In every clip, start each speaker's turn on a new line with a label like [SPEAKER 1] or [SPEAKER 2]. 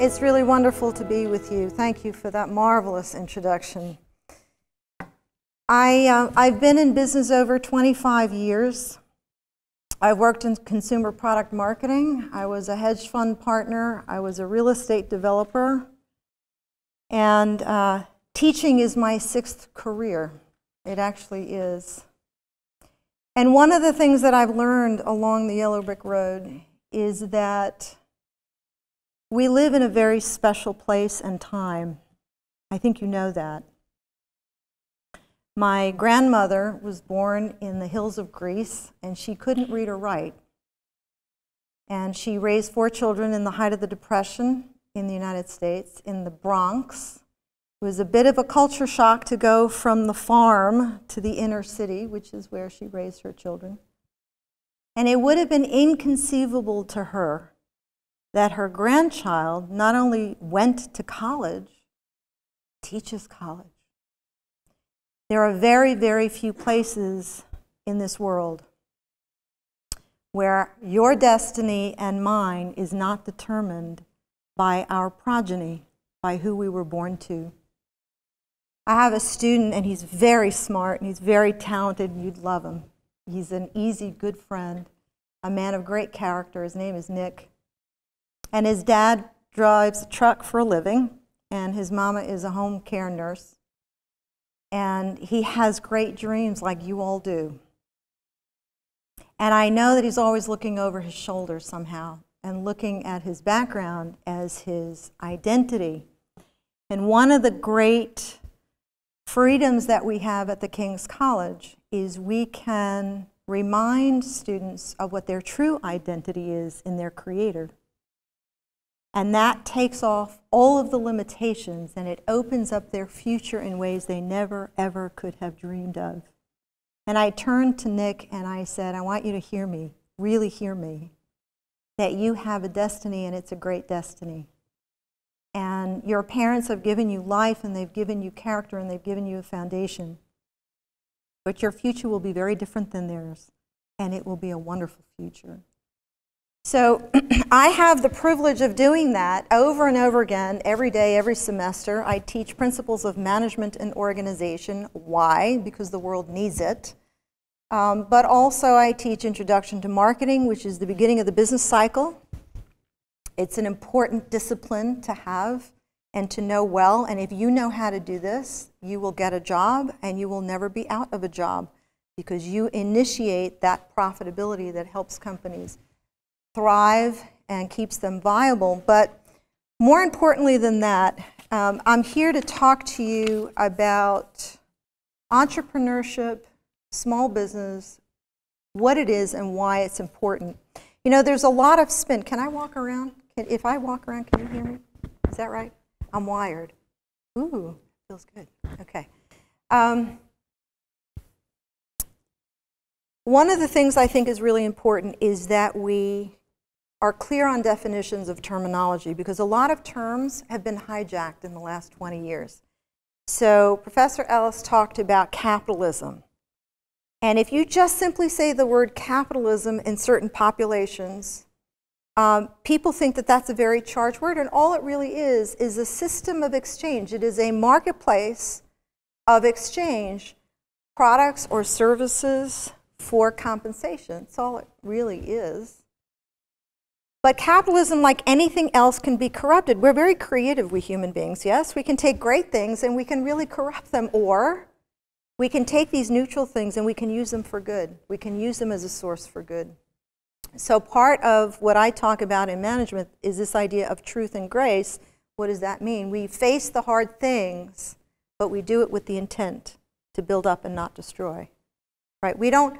[SPEAKER 1] It's really wonderful to be with you. Thank you for that marvelous introduction. I've been in business over 25 years. I worked in consumer product marketing. I was a hedge fund partner. I was a real estate developer. And teaching is my 6th career. It actually is. And one of the things that I've learned along the Yellow Brick Road is that we live in a very special place and time. I think you know that. My grandmother was born in the hills of Greece, and she couldn't read or write. And she raised 4 children in the height of the Depression in the United States, in the Bronx. It was a bit of a culture shock to go from the farm to the inner city, which is where she raised her children. And it would have been inconceivable to her that her grandchild not only went to college, teaches college. There are very, very few places in this world where your destiny and mine is not determined by our progeny, by who we were born to. I have a student, and he's very smart, and he's very talented, and you'd love him. He's an easy, good friend, a man of great character. His name is Nick. And his dad drives a truck for a living, and his mama is a home care nurse. And he has great dreams like you all do. And I know that he's always looking over his shoulder somehow and looking at his background as his identity. And one of the great freedoms that we have at the King's College is we can remind students of what their true identity is in their Creator. And that takes off all of the limitations, and it opens up their future in ways they never, ever could have dreamed of. And I turned to Nick and I said, I want you to hear me, really hear me, that you have a destiny, and it's a great destiny. And your parents have given you life, and they've given you character, and they've given you a foundation. But your future will be very different than theirs, and it will be a wonderful future. So I have the privilege of doing that over and over again, every day, every semester. I teach principles of management and organization. Why? Because the world needs it. But also I teach introduction to marketing, which is the beginning of the business cycle. It's an important discipline to have and to know well. And if you know how to do this, you will get a job, and you will never be out of a job, because you initiate that profitability that helps companies thrive and keeps them viable. But more importantly than that, I'm here to talk to you about entrepreneurship, small business, what it is and why it's important. You know, there's a lot of spin. Can I walk around? If I walk around, can you hear me? Is that right? I'm wired. Ooh, feels good. Okay. One of the things I think is really important is that we are clear on definitions of terminology, because a lot of terms have been hijacked in the last 20 years. So Professor Ellis talked about capitalism. And if you just simply say the word capitalism in certain populations, people think that that's a very charged word, and all it really is a system of exchange. It is a marketplace of exchange, products or services for compensation. That's all it really is. But capitalism, like anything else, can be corrupted. We're very creative, we human beings, yes? We can take great things and we can really corrupt them, or we can take these neutral things and we can use them for good. We can use them as a source for good. So part of what I talk about in management is this idea of truth and grace. What does that mean? We face the hard things, but we do it with the intent to build up and not destroy. Right? We don't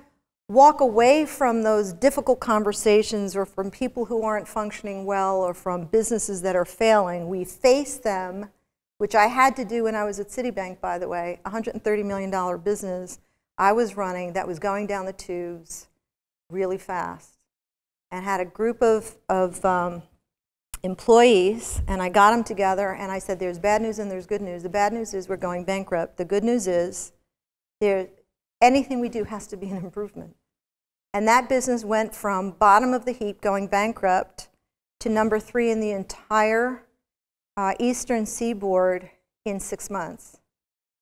[SPEAKER 1] walk away from those difficult conversations, or from people who aren't functioning well, or from businesses that are failing. We face them, which I had to do when I was at Citibank, by the way, a $130 million business I was running that was going down the tubes really fast, and had a group of employees, and I got them together, and I said, there's bad news and there's good news. The bad news is we're going bankrupt. The good news is anything we do has to be an improvement. And that business went from bottom of the heap, going bankrupt, to number 3 in the entire Eastern Seaboard in 6 months.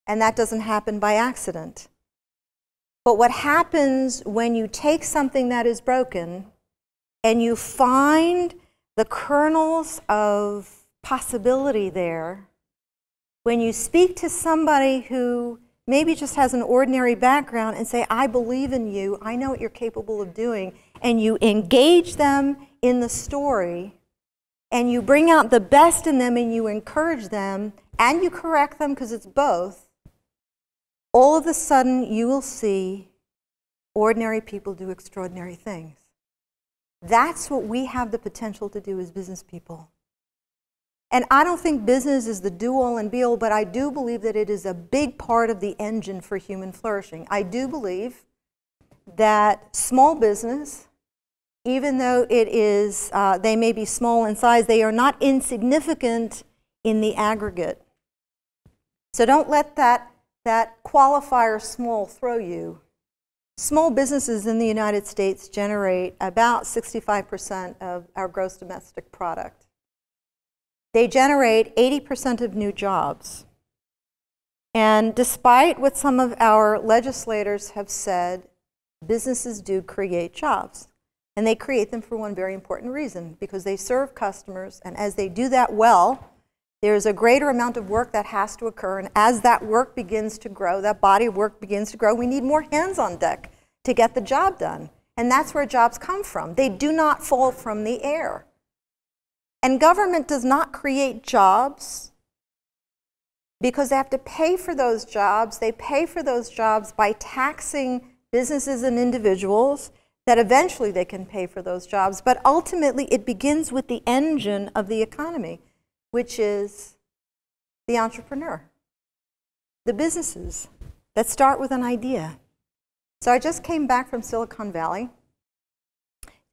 [SPEAKER 1] And that doesn't happen by accident. But what happens when you take something that is broken and you find the kernels of possibility there, when you speak to somebody who maybe just has an ordinary background and say, I believe in you, I know what you're capable of doing, and you engage them in the story, and you bring out the best in them and you encourage them, and you correct them because it's both, all of a sudden you will see ordinary people do extraordinary things. That's what we have the potential to do as business people. And I don't think business is the do-all and be-all, but I do believe that it is a big part of the engine for human flourishing. I do believe that small business, even though it is, they may be small in size, they are not insignificant in the aggregate. So don't let that qualifier small throw you. Small businesses in the United States generate about 65% of our gross domestic product. They generate 80% of new jobs. And despite what some of our legislators have said, businesses do create jobs. And they create them for one very important reason, because they serve customers, and as they do that well, there's a greater amount of work that has to occur, and as that work begins to grow, that body of work begins to grow, we need more hands on deck to get the job done. And that's where jobs come from. They do not fall from the air. And government does not create jobs because they have to pay for those jobs. They pay for those jobs by taxing businesses and individuals that eventually they can pay for those jobs. But ultimately, it begins with the engine of the economy, which is the entrepreneur, the businesses that start with an idea. So I just came back from Silicon Valley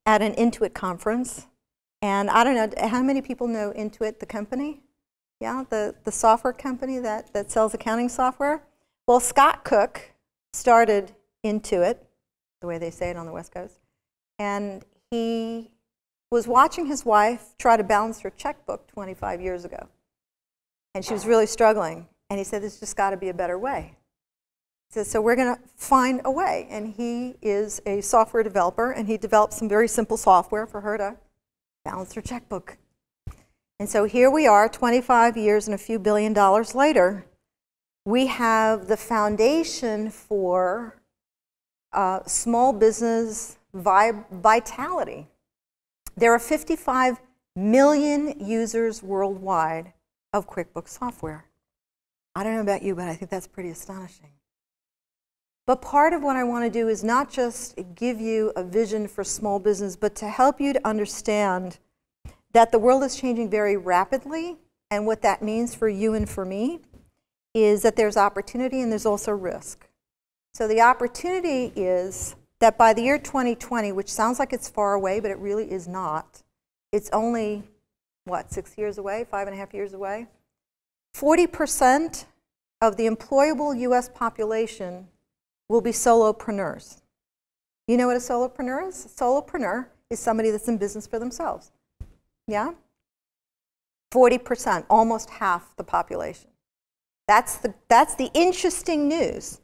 [SPEAKER 1] at an Intuit conference. And I don't know, how many people know Intuit, the company? Yeah, the software company that sells accounting software? Well, Scott Cook started Intuit, the way they say it on the West Coast, and he was watching his wife try to balance her checkbook 25 years ago. And she was really struggling. And he said, there's just got to be a better way. He said, so we're going to find a way. And he is a software developer, and he developed some very simple software for her to balance her checkbook. And so here we are, 25 years and a few $1 billion later. We have the foundation for small business vitality. There are 55 million users worldwide of QuickBooks software. I don't know about you, but I think that's pretty astonishing. But part of what I want to do is not just give you a vision for small business, but to help you to understand that the world is changing very rapidly, and what that means for you and for me is that there's opportunity and there's also risk. So the opportunity is that by the year 2020, which sounds like it's far away, but it really is not, it's only, what, 6 years away, 5.5 years away? 40% of the employable US population will be solopreneurs. You know what a solopreneur is? A solopreneur is somebody that's in business for themselves. Yeah? 40%, almost half the population. That's the interesting news.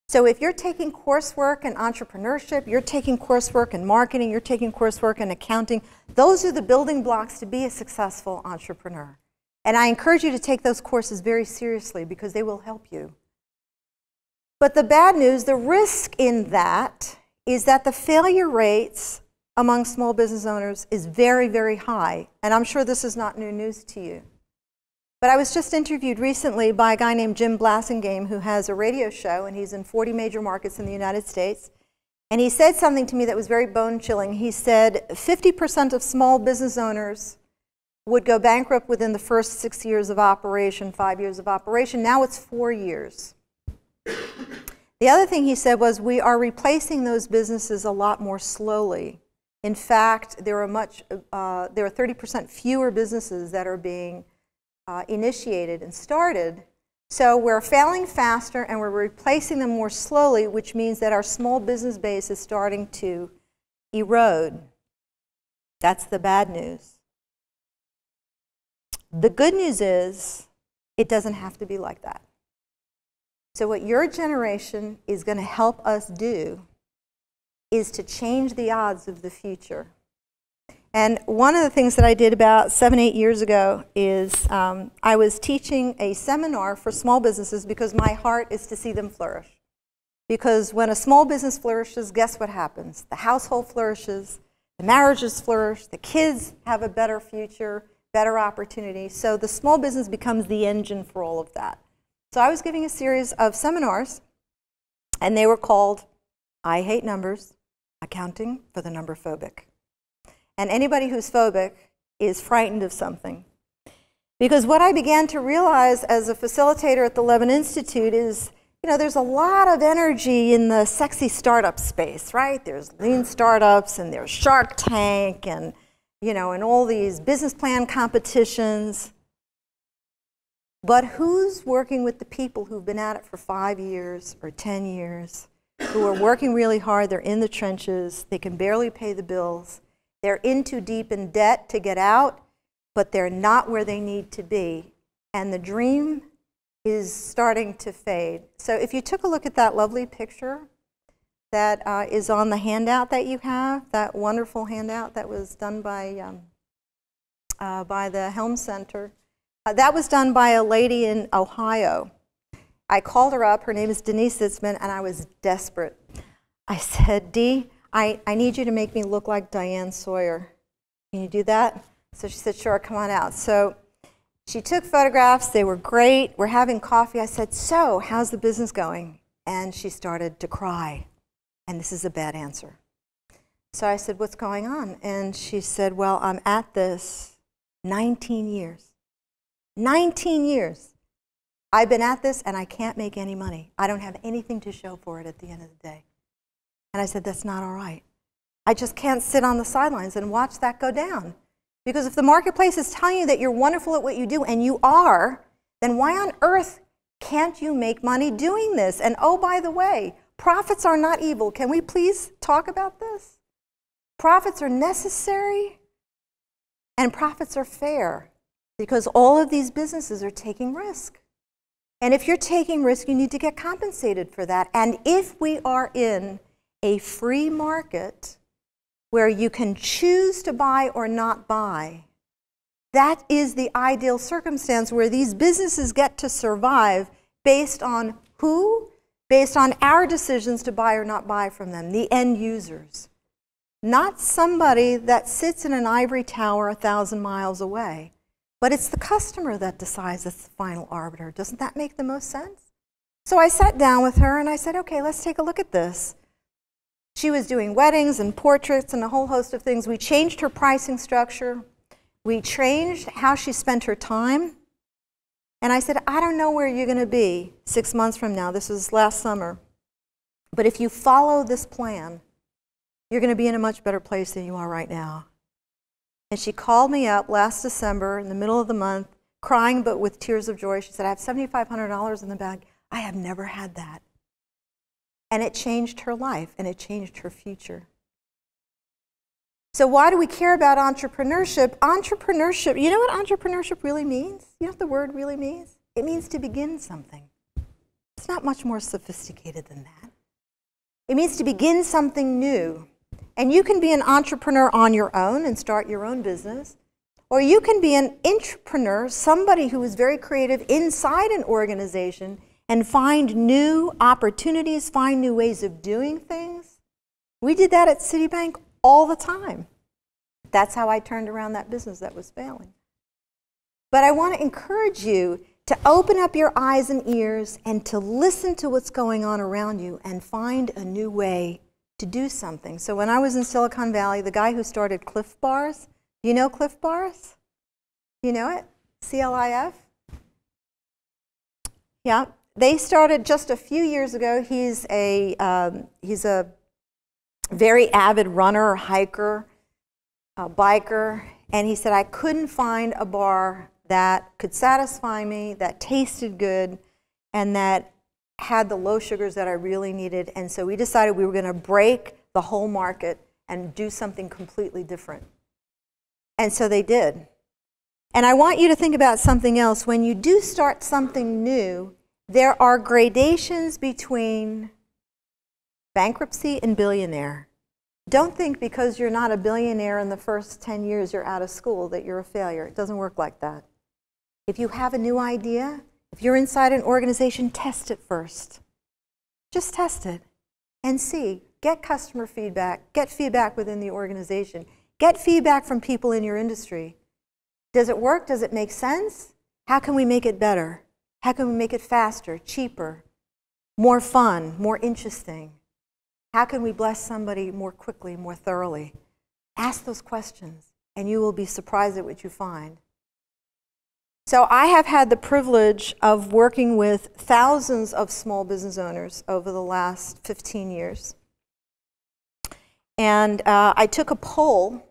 [SPEAKER 1] So if you're taking coursework in entrepreneurship, you're taking coursework in marketing, you're taking coursework in accounting, those are the building blocks to be a successful entrepreneur. And I encourage you to take those courses very seriously because they will help you. But the bad news, the risk in that is that the failure rates among small business owners is very, very high. And I'm sure this is not new news to you. But I was just interviewed recently by a guy named Jim Blasingame who has a radio show, and he's in 40 major markets in the United States. And he said something to me that was very bone-chilling. He said 50% of small business owners would go bankrupt within the first 6 years of operation, 5 years of operation. Now it's 4 years. The other thing he said was we are replacing those businesses a lot more slowly. In fact, there are 30% fewer businesses that are being initiated and started. So we're failing faster and we're replacing them more slowly, which means that our small business base is starting to erode. That's the bad news. The good news is it doesn't have to be like that. So what your generation is going to help us do is to change the odds of the future. And one of the things that I did about 7, 8 years ago is I was teaching a seminar for small businesses because my heart is to see them flourish. Because when a small business flourishes, guess what happens? The household flourishes, the marriages flourish, the kids have a better future, better opportunity. So the small business becomes the engine for all of that. So I was giving a series of seminars, and they were called I Hate Numbers, Accounting for the Number Phobic. And anybody who's phobic is frightened of something. Because what I began to realize as a facilitator at the Levin Institute is, you know, there's a lot of energy in the sexy startup space, right? There's lean startups, and there's Shark Tank, and, you know, and all these business plan competitions. But who's working with the people who've been at it for 5 years or 10 years, who are working really hard, they're in the trenches, they can barely pay the bills, they're in too deep in debt to get out, but they're not where they need to be, and the dream is starting to fade. So if you took a look at that lovely picture that is on the handout that you have, that wonderful handout that was done by the Helm Center, that was done by a lady in Ohio. I called her up, her name is Denise Sitzman, and I was desperate. I said, Dee, I need you to make me look like Diane Sawyer. Can you do that? So she said, sure, come on out. So she took photographs, they were great, we're having coffee. I said, so, how's the business going? And she started to cry, and this is a bad answer. So I said, what's going on? And she said, well, I'm at this 19 years. 19 years. I've been at this and I can't make any money. I don't have anything to show for it at the end of the day. And I said, that's not all right. I just can't sit on the sidelines and watch that go down. Because if the marketplace is telling you that you're wonderful at what you do, and you are, then why on earth can't you make money doing this? And oh, by the way, profits are not evil. Can we please talk about this? Profits are necessary and profits are fair, because all of these businesses are taking risk. And if you're taking risk, you need to get compensated for that. And if we are in a free market where you can choose to buy or not buy, that is the ideal circumstance where these businesses get to survive based on who? Based on our decisions to buy or not buy from them, the end users. Not somebody that sits in an ivory tower 1,000 miles away. But it's the customer that decides it's the final arbiter. Doesn't that make the most sense? So I sat down with her and I said, okay, let's take a look at this. She was doing weddings and portraits and a whole host of things. We changed her pricing structure. We changed how she spent her time. And I said, I don't know where you're going to be 6 months from now. This was last summer. But if you follow this plan, you're going to be in a much better place than you are right now. And she called me up last December in the middle of the month, crying but with tears of joy. She said, I have $7,500 in the bag. I have never had that. And it changed her life, and it changed her future. So why do we care about entrepreneurship? Entrepreneurship, you know what entrepreneurship really means? You know what the word really means? It means to begin something. It's not much more sophisticated than that. It means to begin something new. And you can be an entrepreneur on your own and start your own business. Or you can be an intrapreneur, somebody who is very creative inside an organization and find new opportunities, find new ways of doing things. We did that at Citibank all the time. That's how I turned around that business that was failing. But I want to encourage you to open up your eyes and ears and to listen to what's going on around you and find a new way to do something. So when I was in Silicon Valley, the guy who started Cliff Bars, you know Cliff Bars? You know it? CLIF? Yeah, they started just a few years ago. He's a very avid runner, hiker, biker, and he said, I couldn't find a bar that could satisfy me, that tasted good, and that had the low sugars that I really needed. And so we decided we were going to break the whole market and do something completely different. And so they did. And I want you to think about something else. When you do start something new, there are gradations between bankruptcy and billionaire. Don't think because you're not a billionaire in the first 10 years you're out of school that you're a failure. It doesn't work like that. If you have a new idea, if you're inside an organization, test it first. Just test it and see. Get customer feedback. Get feedback within the organization. Get feedback from people in your industry. Does it work? Does it make sense? How can we make it better? How can we make it faster, cheaper, more fun, more interesting? How can we bless somebody more quickly, more thoroughly? Ask those questions, and you will be surprised at what you find. So I have had the privilege of working with thousands of small business owners over the last 15 years. And I took a poll.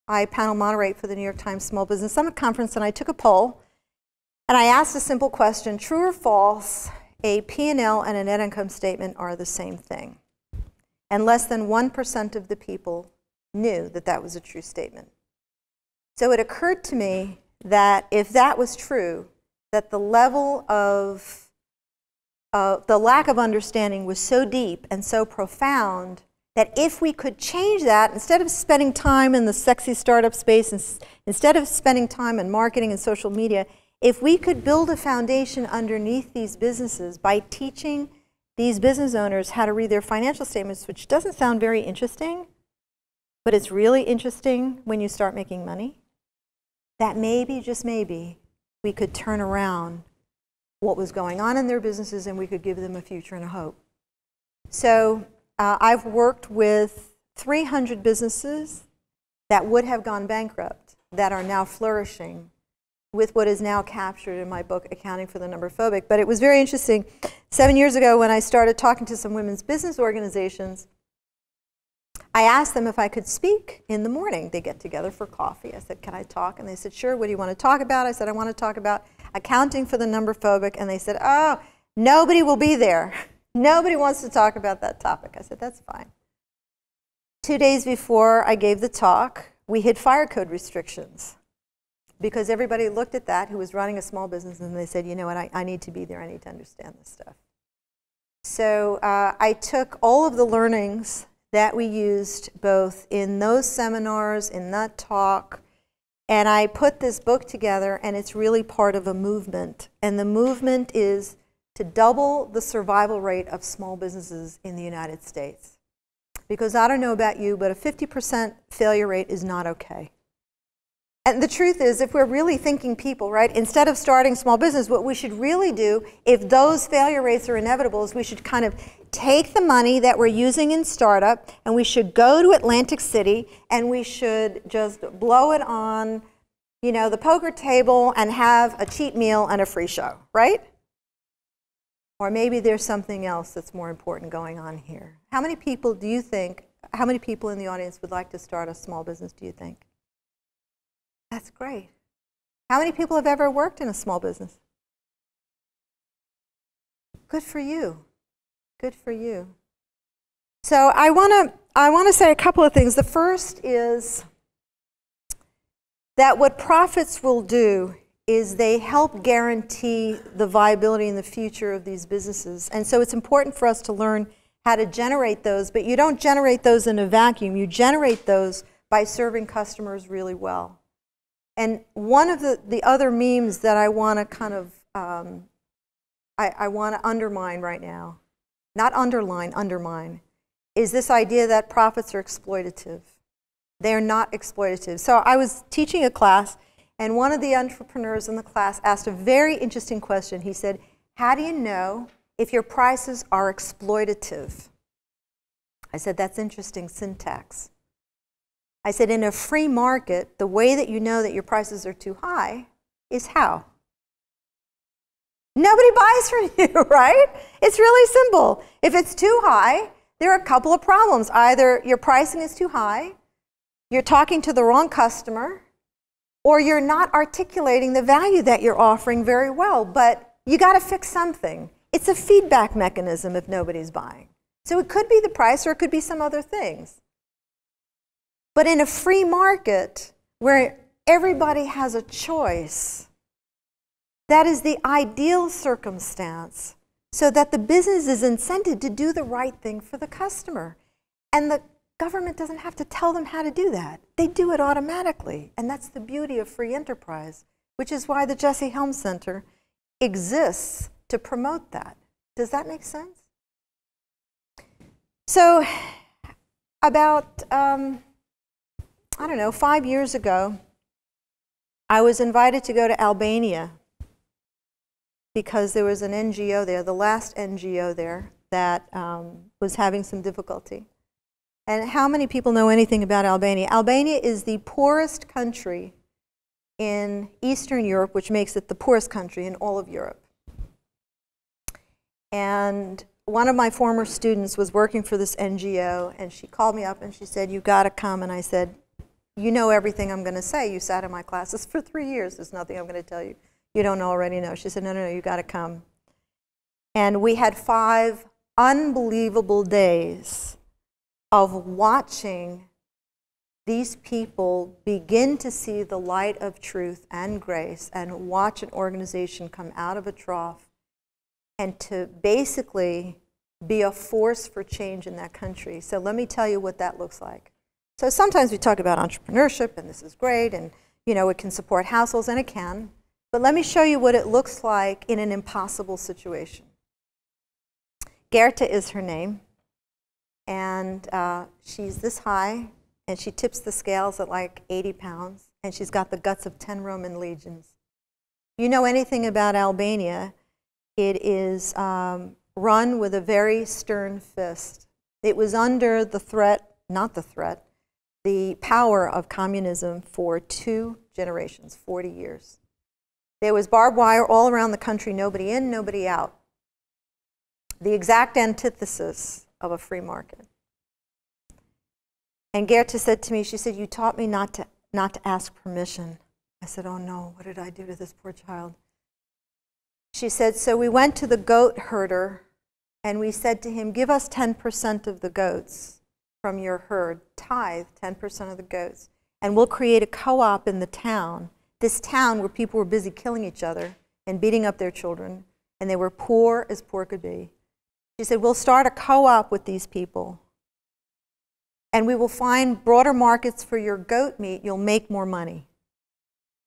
[SPEAKER 1] I panel moderate for the New York Times Small Business Summit Conference, and I took a poll. And I asked a simple question: true or false, a P&L and a net income statement are the same thing? And less than 1% of the people knew that that was a true statement. So it occurred to me that if that was true, that the level of, the lack of understanding was so deep and so profound that if we could change that, instead of spending time in the sexy startup space, instead of spending time in marketing and social media, if we could build a foundation underneath these businesses by teaching these business owners how to read their financial statements, which doesn't sound very interesting, but it's really interesting when you start making money, that maybe, just maybe, we could turn around what was going on in their businesses and we could give them a future and a hope. So I've worked with 300 businesses that would have gone bankrupt that are now flourishing with what is now captured in my book, Accounting for the Numberphobic. But it was very interesting. 7 years ago, when I started talking to some women's business organizations, I asked them if I could speak in the morning. They get together for coffee. I said, can I talk? And they said, sure. What do you want to talk about? I said, I want to talk about accounting for the numberphobic. And they said, oh, nobody will be there. Nobody wants to talk about that topic. I said, that's fine. 2 days before I gave the talk, we hit fire code restrictions, because everybody looked at that who was running a small business and they said, you know what, I need to be there, I need to understand this stuff. So I took all of the learnings that we used both in those seminars, in that talk, and I put this book together, and it's really part of a movement. And the movement is to double the survival rate of small businesses in the United States. Because I don't know about you, but a 50% failure rate is not okay. And the truth is, if we're really thinking people, right, instead of starting small business, what we should really do, if those failure rates are inevitable, is we should kind of take the money that we're using in startup and we should go to Atlantic City and we should just blow it on, you know, the poker table and have a cheap meal and a free show, right? Or maybe there's something else that's more important going on here. How many people do you think, how many people in the audience would like to start a small business, do you think? That's great. How many people have ever worked in a small business? Good for you. Good for you. So I want to say a couple of things. The first is that what profits will do is they help guarantee the viability in the future of these businesses. And so it's important for us to learn how to generate those, but you don't generate those in a vacuum. You generate those by serving customers really well. And one of the other memes that I want to kind of, I want to undermine right now, not underline, undermine, is this idea that profits are exploitative. They are not exploitative. So I was teaching a class, and one of the entrepreneurs in the class asked a very interesting question. He said, how do you know if your prices are exploitative? I said, that's interesting syntax. I said, in a free market, the way that you know that your prices are too high is how? Nobody buys from you, right? It's really simple. If it's too high, there are a couple of problems. Either your pricing is too high, you're talking to the wrong customer, or you're not articulating the value that you're offering very well, but you got to fix something. It's a feedback mechanism if nobody's buying. So it could be the price or it could be some other things. But in a free market where everybody has a choice. That is the ideal circumstance, so that the business is incented to do the right thing for the customer. And the government doesn't have to tell them how to do that. They do it automatically. And that's the beauty of free enterprise, which is why the Jesse Helms Center exists to promote that. Does that make sense? So about, I don't know, 5 years ago, I was invited to go to Albania because there was an NGO there, the last NGO there, that was having some difficulty. And how many people know anything about Albania? Albania is the poorest country in Eastern Europe, which makes it the poorest country in all of Europe. And one of my former students was working for this NGO, and she called me up and she said, "You got to come." And I said, "You know everything I'm going to say. You sat in my classes for 3 years. There's nothing I'm going to tell you you don't already know." She said, "No, no, no, you got to come." And we had 5 unbelievable days of watching these people begin to see the light of truth and grace, and watch an organization come out of a trough and to basically be a force for change in that country. So let me tell you what that looks like. So sometimes we talk about entrepreneurship, and this is great, and you know, it can support households, and it can. But let me show you what it looks like in an impossible situation. Gerta is her name, and she's this high, and she tips the scales at like 80 pounds, and she's got the guts of 10 Roman legions. You know anything about Albania, it is run with a very stern fist. It was under the threat, not the threat, the power of communism for 2 generations, 40 years. There was barbed wire all around the country, nobody in, nobody out. The exact antithesis of a free market. And Gerta said to me, she said, "You taught me not to ask permission." I said, "Oh no, what did I do to this poor child?" She said, "So we went to the goat herder and we said to him, 'Give us 10% of the goats from your herd, tithe 10% of the goats, and we'll create a co-op in the town,' this town where people were busy killing each other and beating up their children, and they were poor as poor could be. She said, 'We'll start a co-op with these people, and we will find broader markets for your goat meat. You'll make more money.'"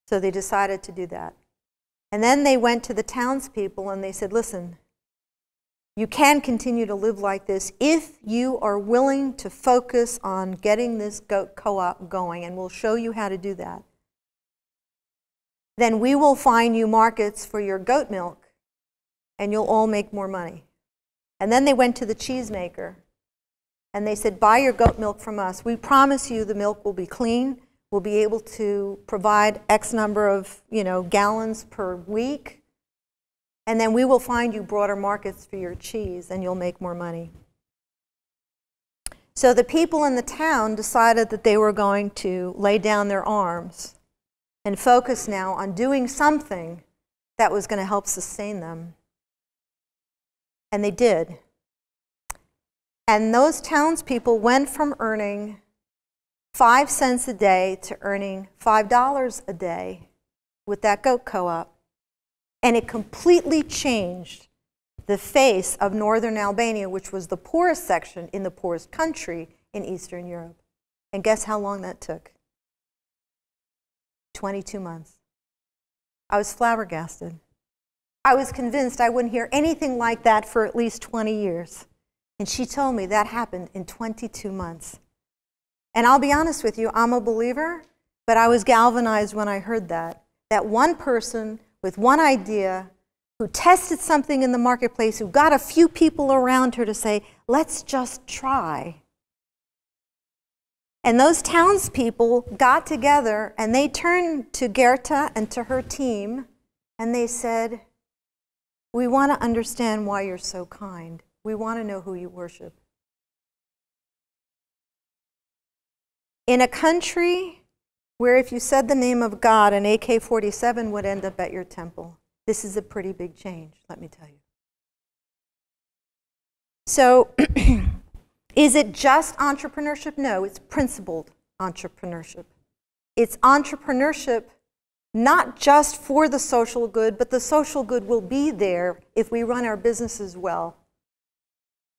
[SPEAKER 1] So they decided to do that. And then they went to the townspeople and they said, "Listen, you can continue to live like this if you are willing to focus on getting this goat co-op going, and we'll show you how to do that. Then we will find you markets for your goat milk, and you'll all make more money." And then they went to the cheesemaker and they said, "Buy your goat milk from us. We promise you the milk will be clean. We'll be able to provide X number of, gallons per week. And then we will find you broader markets for your cheese, and you'll make more money." So the people in the town decided that they were going to lay down their arms and focus now on doing something that was going to help sustain them. And they did. And those townspeople went from earning 5 cents a day to earning $5 a day with that goat co-op. And it completely changed the face of northern Albania, which was the poorest section in the poorest country in Eastern Europe. And guess how long that took? 22 months. I was flabbergasted. I was convinced I wouldn't hear anything like that for at least 20 years. And she told me that happened in 22 months. And I'll be honest with you, I'm a believer, but I was galvanized when I heard that. That one person with one idea who tested something in the marketplace, who got a few people around her to say, "Let's just try." And those townspeople got together and they turned to Gerta and to her team and they said, "We want to understand why you're so kind. We want to know who you worship." In a country where if you said the name of God, an AK-47 would end up at your temple, this is a pretty big change, let me tell you. So, is it just entrepreneurship? No, it's principled entrepreneurship. It's entrepreneurship not just for the social good, but the social good will be there if we run our businesses well.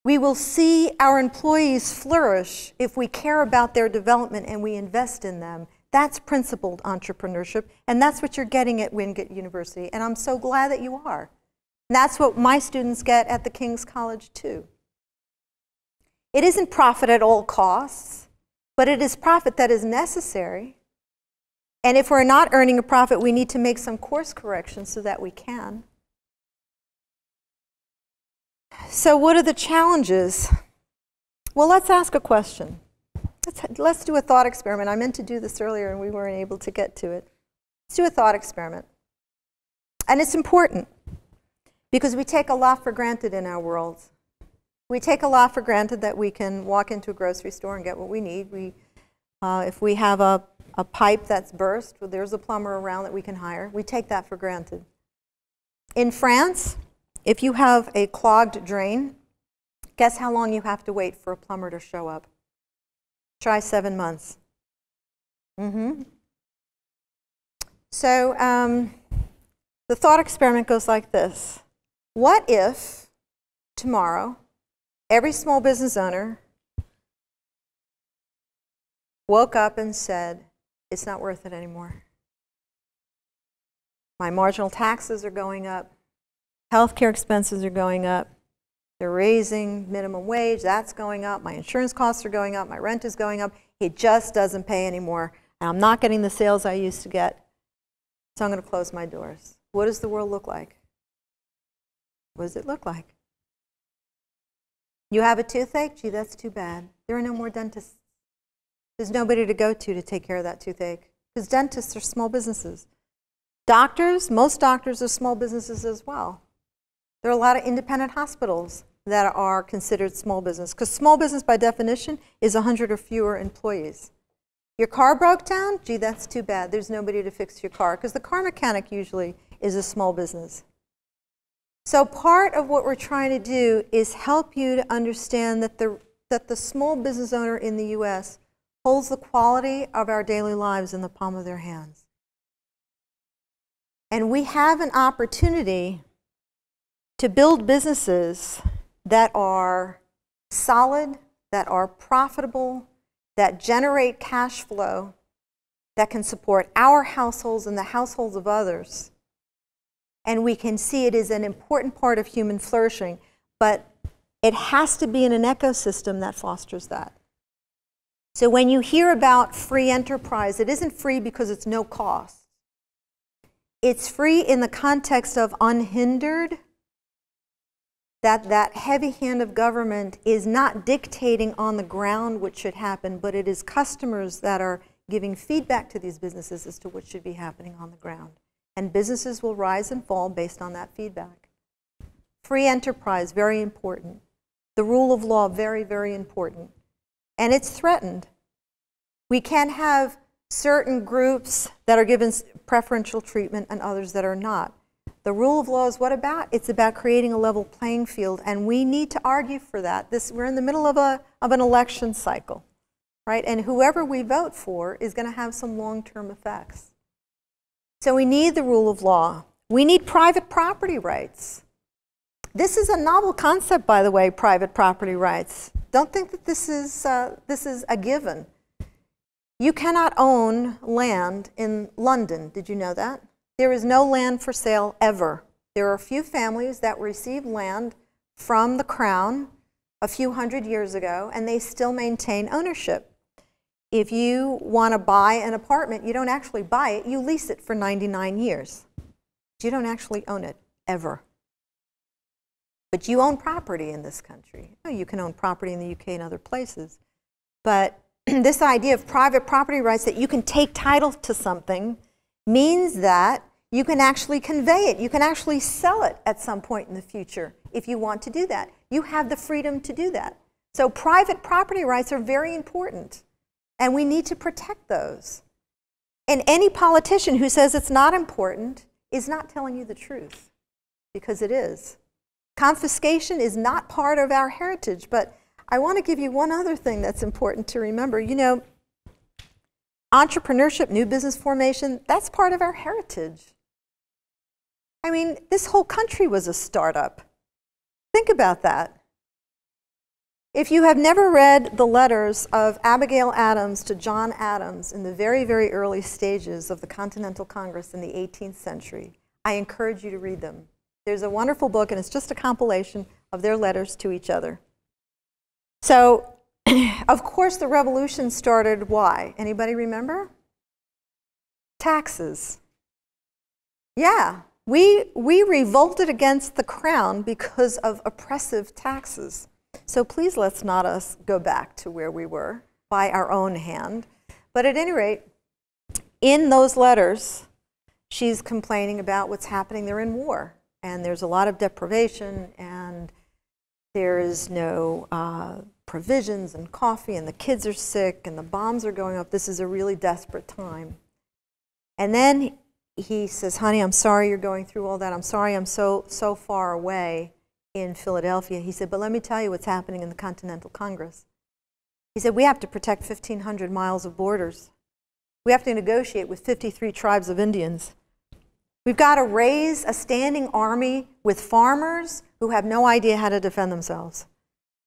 [SPEAKER 1] We will see our employees flourish if we care about their development and we invest in them. That's principled entrepreneurship, and that's what you're getting at Wingate University, and I'm so glad that you are. And that's what my students get at the King's College too. It isn't profit at all costs, but it is profit that is necessary. And if we're not earning a profit, we need to make some course corrections so that we can. So what are the challenges? Well, let's ask a question. Let's do a thought experiment. I meant to do this earlier and we weren't able to get to it. Let's do a thought experiment. And it's important because we take a lot for granted in our world. We take a lot for granted that we can walk into a grocery store and get what we need. If we have a pipe that's burst, well, there's a plumber around that we can hire. We take that for granted. In France, if you have a clogged drain, guess how long you have to wait for a plumber to show up? Try 7 months. So the thought experiment goes like this. What if tomorrow every small business owner woke up and said, it's not worth it anymore. My marginal taxes are going up. Healthcare expenses are going up. They're raising minimum wage. That's going up. My insurance costs are going up. My rent is going up. It just doesn't pay anymore. And I'm not getting the sales I used to get. So I'm going to close my doors. What does the world look like? What does it look like? You have a toothache? Gee, that's too bad. There are no more dentists. There's nobody to go to take care of that toothache. Because dentists are small businesses. Doctors, most doctors are small businesses as well. There are a lot of independent hospitals that are considered small business. Because small business, by definition, is 100 or fewer employees. Your car broke down? Gee, that's too bad. There's nobody to fix your car. Because the car mechanic usually is a small business. So part of what we're trying to do is help you to understand that the small business owner in the U.S. holds the quality of our daily lives in the palm of their hands. And we have an opportunity to build businesses that are solid, that are profitable, that generate cash flow, that can support our households and the households of others. And we can see it is an important part of human flourishing, but it has to be in an ecosystem that fosters that. So when you hear about free enterprise, it isn't free because it's no cost. It's free in the context of unhindered, that heavy hand of government is not dictating on the ground what should happen, but it is customers that are giving feedback to these businesses as to what should be happening on the ground. And businesses will rise and fall based on that feedback. Free enterprise, very important. The rule of law, very, very important. And it's threatened. We can't have certain groups that are given preferential treatment and others that are not. The rule of law is what about? It's about creating a level playing field, and we need to argue for that. We're in the middle of an election cycle, right? And whoever we vote for is going to have some long-term effects. So we need the rule of law. We need private property rights. This is a novel concept, by the way, private property rights. Don't think that this is a given. You cannot own land in London. Did you know that? There is no land for sale ever. There are a few families that received land from the Crown a few hundred years ago, and they still maintain ownership. If you want to buy an apartment, you don't actually buy it, you lease it for 99 years. You don't actually own it, ever. But you own property in this country. You can own property in the UK and other places. But this idea of private property rights, that you can take title to something, means that you can actually convey it. You can actually sell it at some point in the future if you want to do that. You have the freedom to do that. So private property rights are very important, and we need to protect those. And any politician who says it's not important is not telling you the truth, because it is. Confiscation is not part of our heritage, but I want to give you one other thing that's important to remember. You know, Entrepreneurship, new business formation, that's part of our heritage. I mean, this whole country was a startup. Think about that. If you have never read the letters of Abigail Adams to John Adams in the very, very early stages of the Continental Congress in the 18th century, I encourage you to read them. There's a wonderful book, and it's just a compilation of their letters to each other. So, of course, the revolution started why? Anybody remember? Taxes. Yeah, we revolted against the crown because of oppressive taxes. So please let's not us go back to where we were by our own hand. But at any rate, in those letters, she's complaining about what's happening. They're in war, and there's a lot of deprivation, and there is no provisions and coffee, and the kids are sick, and the bombs are going up. This is a really desperate time. And then he says, honey, I'm sorry you're going through all that. I'm sorry I'm so far away in Philadelphia. He said, but let me tell you what's happening in the Continental Congress. He said, we have to protect 1,500 miles of borders. We have to negotiate with 53 tribes of Indians. We've got to raise a standing army with farmers who have no idea how to defend themselves.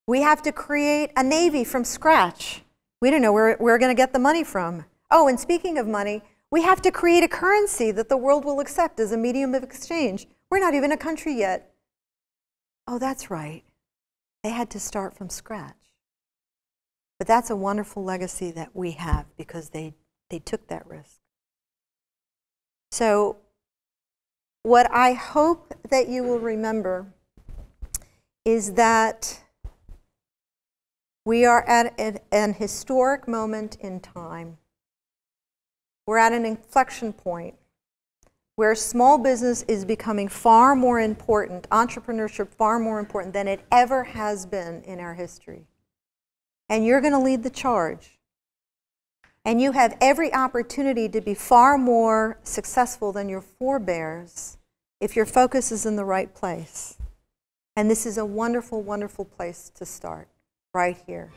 [SPEAKER 1] We have to create a navy from scratch. We don't know where we're going to get the money from. Oh, and speaking of money, we have to create a currency that the world will accept as a medium of exchange. We're not even a country yet. Oh, that's right. They had to start from scratch. But that's a wonderful legacy that we have because they took that risk. So what I hope that you will remember is that we are at an historic moment in time. We're at an inflection point where small business is becoming far more important, entrepreneurship far more important than it ever has been in our history. And you're going to lead the charge. And you have every opportunity to be far more successful than your forebears if your focus is in the right place. And this is a wonderful, wonderful place to start, right here.